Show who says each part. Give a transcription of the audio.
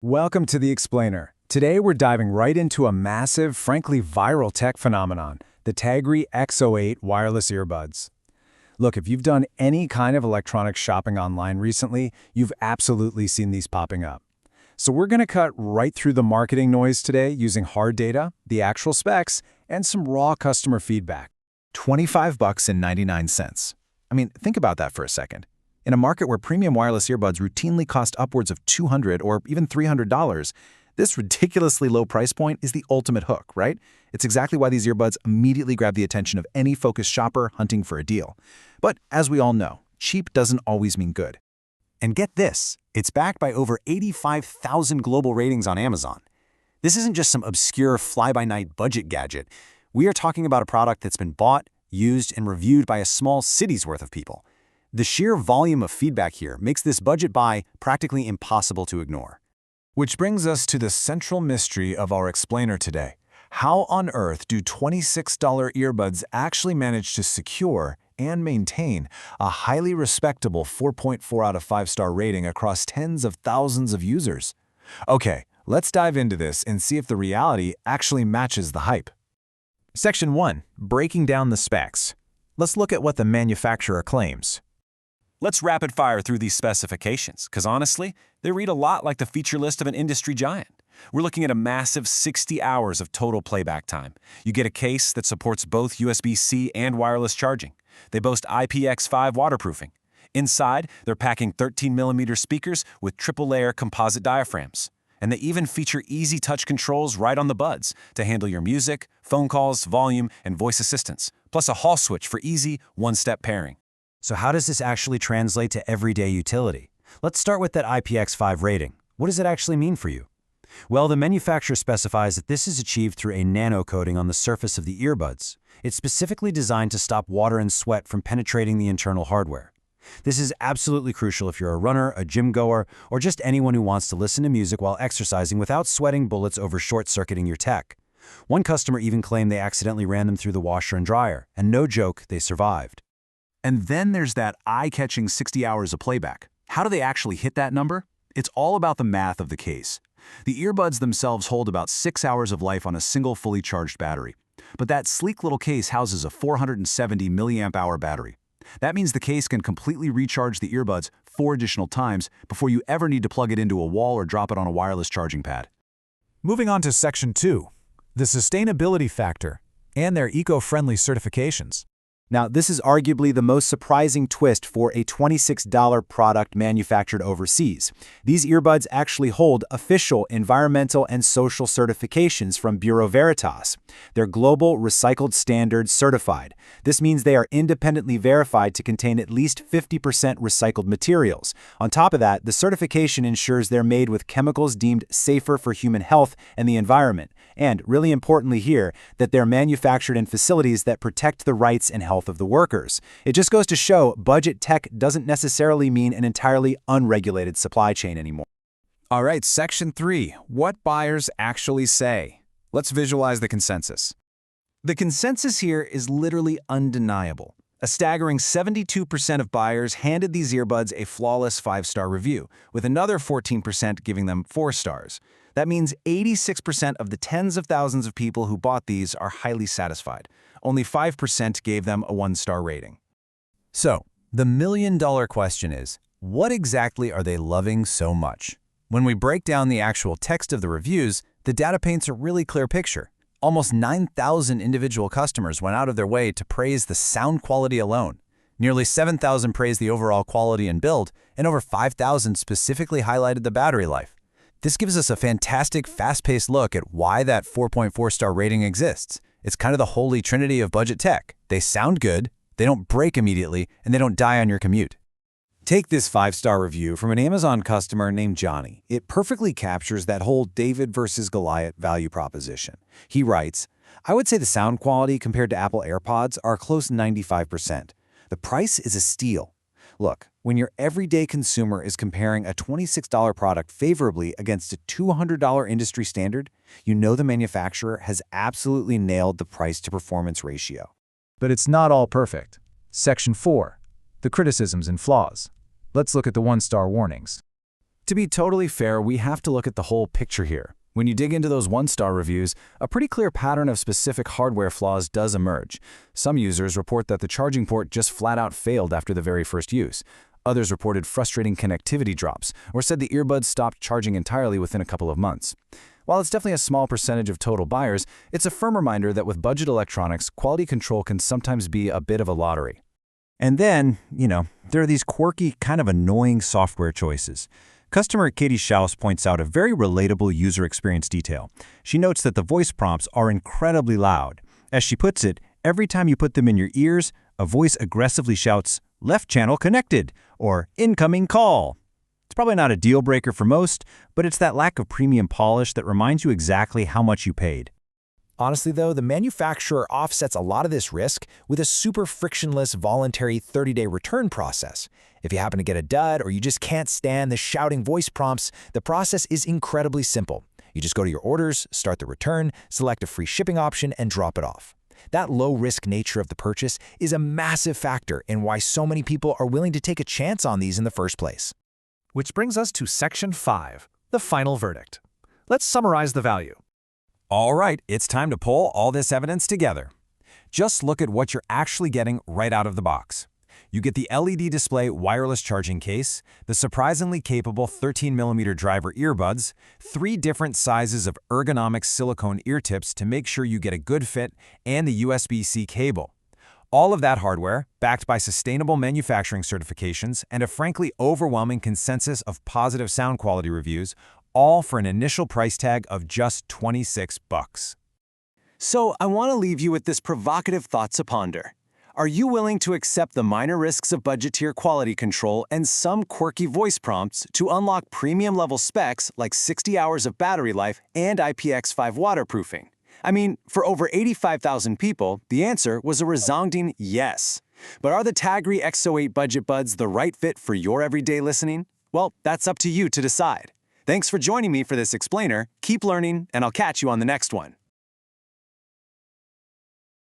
Speaker 1: Welcome to The Explainer. Today we're diving right into a massive, frankly viral tech phenomenon, the TAGRY X08 wireless earbuds. Look, if you've done any kind of electronic shopping online recently, you've absolutely seen these popping up. So we're going to cut right through the marketing noise today using hard data, the actual specs, and some raw customer feedback.
Speaker 2: $25.99. I mean, think about that for a second. In a market where premium wireless earbuds routinely cost upwards of $200 or even $300, this ridiculously low price point is the ultimate hook, right? It's exactly why these earbuds immediately grab the attention of any focused shopper hunting for a deal. But as we all know, cheap doesn't always mean good.
Speaker 3: And get this, it's backed by over 85,000 global ratings on Amazon. This isn't just some obscure fly-by-night budget gadget. We are talking about a product that's been bought, used, and reviewed by a small city's worth of people. The sheer volume of feedback here makes this budget buy practically impossible to ignore.
Speaker 1: Which brings us to the central mystery of our explainer today. How on earth do $26 earbuds actually manage to secure and maintain a highly respectable 4.4 out of 5-star rating across tens of thousands of users? Okay, let's dive into this and see if the reality actually matches the hype.
Speaker 2: Section 1. Breaking down the specs. Let's look at what the manufacturer claims.
Speaker 3: Let's rapid fire through these specifications, because honestly, they read a lot like the feature list of an industry giant. We're looking at a massive 60 hours of total playback time. You get a case that supports both USB-C and wireless charging. They boast IPX5 waterproofing. Inside, they're packing 13mm speakers with triple-layer composite diaphragms. And they even feature easy touch controls right on the buds to handle your music, phone calls, volume, and voice assistants, plus a Hall switch for easy, one-step pairing.
Speaker 4: So how does this actually translate to everyday utility? Let's start with that IPX5 rating. What does it actually mean for you? Well, the manufacturer specifies that this is achieved through a nano coating on the surface of the earbuds. It's specifically designed to stop water and sweat from penetrating the internal hardware. This is absolutely crucial if you're a runner, a gym goer, or just anyone who wants to listen to music while exercising without sweating bullets over short-circuiting your tech. One customer even claimed they accidentally ran them through the washer and dryer, and no joke, they survived.
Speaker 2: And then there's that eye-catching 60 hours of playback. How do they actually hit that number? It's all about the math of the case. The earbuds themselves hold about 6 hours of life on a single fully charged battery. But that sleek little case houses a 470 milliamp hour battery. That means the case can completely recharge the earbuds 4 additional times before you ever need to plug it into a wall or drop it on a wireless charging pad.
Speaker 5: Moving on to Section 2, the sustainability factor and their eco-friendly certifications.
Speaker 3: Now, this is arguably the most surprising twist for a $26 product manufactured overseas. These earbuds actually hold official environmental and social certifications from Bureau Veritas. They're Global Recycled Standards certified. This means they are independently verified to contain at least 50% recycled materials. On top of that, the certification ensures they're made with chemicals deemed safer for human health and the environment. And, really importantly here, that they're manufactured in facilities that protect the rights and health of the workers. It just goes to show budget tech doesn't necessarily mean an entirely unregulated supply chain anymore.
Speaker 1: All right, Section 3. What buyers actually say. Let's visualize the consensus.
Speaker 2: The consensus here is literally undeniable. A staggering 72% of buyers handed these earbuds a flawless 5-star review, with another 14% giving them 4 stars. That means 86% of the tens of thousands of people who bought these are highly satisfied. Only 5% gave them a 1-star rating.
Speaker 4: So, the million-dollar question is, what exactly are they loving so much? When we break down the actual text of the reviews, the data paints a really clear picture. Almost 9,000 individual customers went out of their way to praise the sound quality alone. Nearly 7,000 praised the overall quality and build, and over 5,000 specifically highlighted the battery life. This gives us a fantastic, fast-paced look at why that 4.4-star rating exists. It's kind of the holy trinity of budget tech. They sound good, they don't break immediately, and they don't die on your commute.
Speaker 3: Take this 5-star review from an Amazon customer named Johnny. It perfectly captures that whole David versus Goliath value proposition. He writes, "I would say the sound quality compared to Apple AirPods are close to 95%. The price is a steal. Look, when your everyday consumer is comparing a $26 product favorably against a $200 industry standard, you know the manufacturer has absolutely nailed the price-to-performance ratio."
Speaker 5: But it's not all perfect. Section 4, the criticisms and flaws. Let's look at the 1-star warnings.
Speaker 4: To be totally fair, we have to look at the whole picture here. When you dig into those one-star reviews, a pretty clear pattern of specific hardware flaws does emerge. Some users report that the charging port just flat-out failed after the very first use. Others reported frustrating connectivity drops, or said the earbuds stopped charging entirely within a couple of months. While it's definitely a small percentage of total buyers, it's a firm reminder that with budget electronics, quality control can sometimes be a bit of a lottery.
Speaker 1: And then, there are these quirky, kind of annoying software choices. Customer Katie Schaus points out a very relatable user experience detail. She notes that the voice prompts are incredibly loud. As she puts it, every time you put them in your ears, a voice aggressively shouts, "Left channel connected," or "Incoming call." It's probably not a deal breaker for most, but it's that lack of premium polish that reminds you exactly how much you paid.
Speaker 5: Honestly, though, the manufacturer offsets a lot of this risk with a super frictionless voluntary 30-day return process. If you happen to get a dud or you just can't stand the shouting voice prompts, the process is incredibly simple. You just go to your orders, start the return, select a free shipping option, and drop it off. That low-risk nature of the purchase is a massive factor in why so many people are willing to take a chance on these in the first place.
Speaker 6: Which brings us to Section 5, the final verdict. Let's summarize the value.
Speaker 4: All right, it's time to pull all this evidence together. Just look at what you're actually getting right out of the box. You get the LED display wireless charging case, the surprisingly capable 13mm driver earbuds, 3 different sizes of ergonomic silicone ear tips to make sure you get a good fit, and the USB-C cable. All of that hardware, backed by sustainable manufacturing certifications and a frankly overwhelming consensus of positive sound quality reviews, all for an initial price tag of just $26.
Speaker 3: So I want to leave you with this provocative thought to ponder. Are you willing to accept the minor risks of budget-tier quality control and some quirky voice prompts to unlock premium-level specs like 60 hours of battery life and IPX5 waterproofing? I mean, for over 85,000 people, the answer was a resounding yes. But are the TAGRY X08 Budget Buds the right fit for your everyday listening? Well, that's up to you to decide. Thanks for joining me for this explainer. Keep learning, and I'll catch you on the next one.